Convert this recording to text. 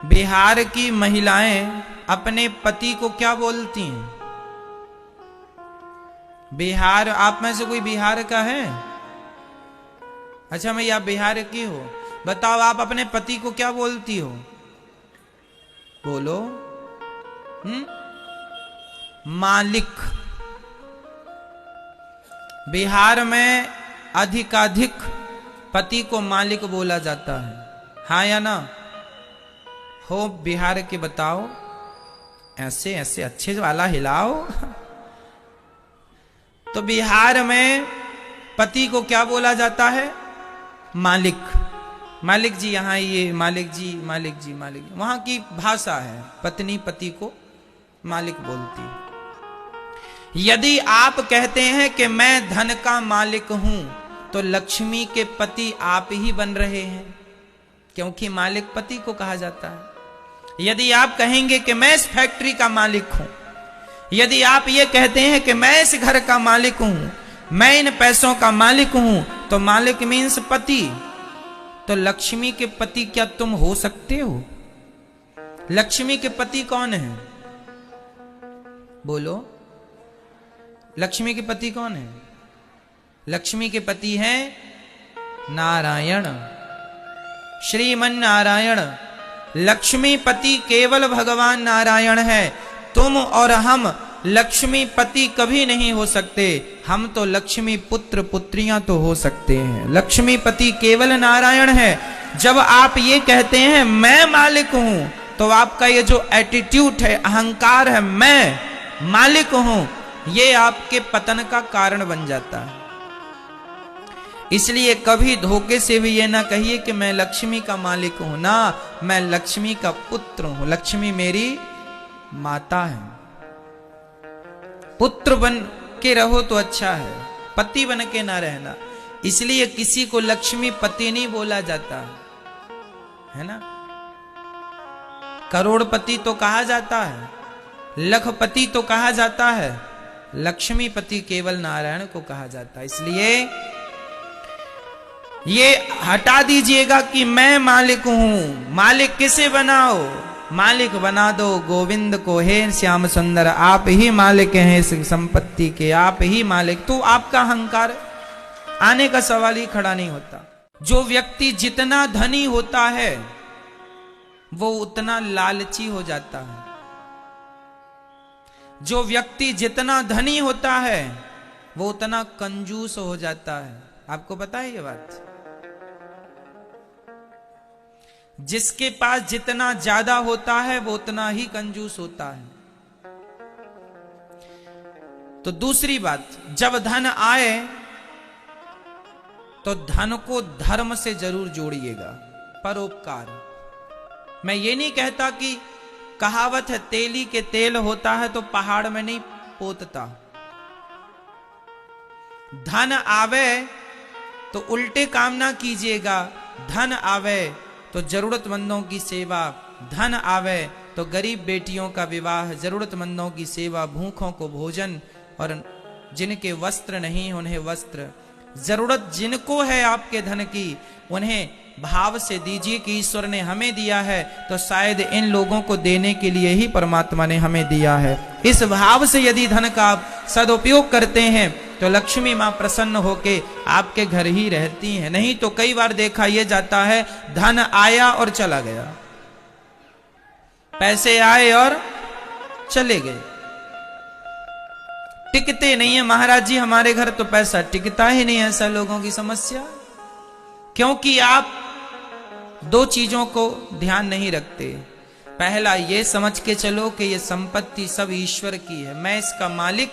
बिहार की महिलाएं अपने पति को क्या बोलती हैं? बिहार, आप में से कोई बिहार का है? अच्छा भैया, आप बिहार की हो, बताओ आप अपने पति को क्या बोलती हो? बोलो। मालिक। बिहार में अधिकाधिक पति को मालिक बोला जाता है, हाँ या ना? हो बिहार के बताओ, ऐसे ऐसे अच्छे वाला हिलाओ। तो बिहार में पति को क्या बोला जाता है? मालिक। मालिक जी यहाँ ये, मालिक जी, मालिक जी, मालिक जी, वहां की भाषा है। पत्नी पति को मालिक बोलती है। यदि आप कहते हैं कि मैं धन का मालिक हूं, तो लक्ष्मी के पति आप ही बन रहे हैं, क्योंकि मालिक पति को कहा जाता है। यदि आप कहेंगे कि मैं इस फैक्ट्री का मालिक हूं, यदि आप ये कहते हैं कि मैं इस घर का मालिक हूं, मैं इन पैसों का मालिक हूं, तो मालिक मीन्स पति। तो लक्ष्मी के पति क्या तुम हो सकते हो? लक्ष्मी के पति कौन है? बोलो, लक्ष्मी के पति कौन है? लक्ष्मी के पति हैं नारायण, श्रीमन नारायण। लक्ष्मी पति केवल भगवान नारायण है। तुम और हम लक्ष्मी पति कभी नहीं हो सकते। हम तो लक्ष्मी पुत्र पुत्रियां तो हो सकते हैं। लक्ष्मी पति केवल नारायण है। जब आप ये कहते हैं मैं मालिक हूं, तो आपका ये जो एटीट्यूड है, अहंकार है, मैं मालिक हूं, ये आपके पतन का कारण बन जाता है। इसलिए कभी धोखे से भी ये ना कहिए कि मैं लक्ष्मी का मालिक हूं ना, मैं लक्ष्मी का पुत्र हूं। लक्ष्मी मेरी माता है। पुत्र बन के रहो तो अच्छा है, पति बन के ना रहना। इसलिए किसी को लक्ष्मी पति नहीं बोला जाता है ना। करोड़पति तो कहा जाता है, लखपति तो कहा जाता है, लक्ष्मी पति केवल नारायण को कहा जाता है। इसलिए ये हटा दीजिएगा कि मैं मालिक हूं। मालिक किसे बनाओ? मालिक बना दो गोविंद को, हे श्याम सुंदर, आप ही मालिक हैं इस संपत्ति के, आप ही मालिक। तो आपका अहंकार आने का सवाल ही खड़ा नहीं होता। जो व्यक्ति जितना धनी होता है वो उतना लालची हो जाता है। जो व्यक्ति जितना धनी होता है वो उतना कंजूस हो जाता है। आपको पता है ये बात? जिसके पास जितना ज्यादा होता है वो उतना ही कंजूस होता है। तो दूसरी बात, जब धन आए तो धन को धर्म से जरूर जोड़िएगा, परोपकार। मैं ये नहीं कहता कि कहावत है तेली के तेल होता है तो पहाड़ में नहीं पोतता। धन आवे तो उल्टे काम ना कीजिएगा। धन आवे तो जरूरतमंदों की सेवा, धन आवे तो गरीब बेटियों का विवाह, जरूरतमंदों की सेवा, भूखों को भोजन, और जिनके वस्त्र नहीं उन्हें वस्त्र। जरूरत जिनको है आपके धन की, उन्हें भाव से दीजिए कि ईश्वर ने हमें दिया है तो शायद इन लोगों को देने के लिए ही परमात्मा ने हमें दिया है। इस भाव से यदि धन का आप सदुपयोग करते हैं तो लक्ष्मी मां प्रसन्न होके आपके घर ही रहती हैं। नहीं तो कई बार देखा यह जाता है, धन आया और चला गया, पैसे आए और चले गए, टिकते नहीं है। महाराज जी हमारे घर तो पैसा टिकता ही नहीं, ऐसा लोगों की समस्या। क्योंकि आप दो चीजों को ध्यान नहीं रखते। पहला, ये समझ के चलो कि ये संपत्ति सब ईश्वर की है, मैं इसका मालिक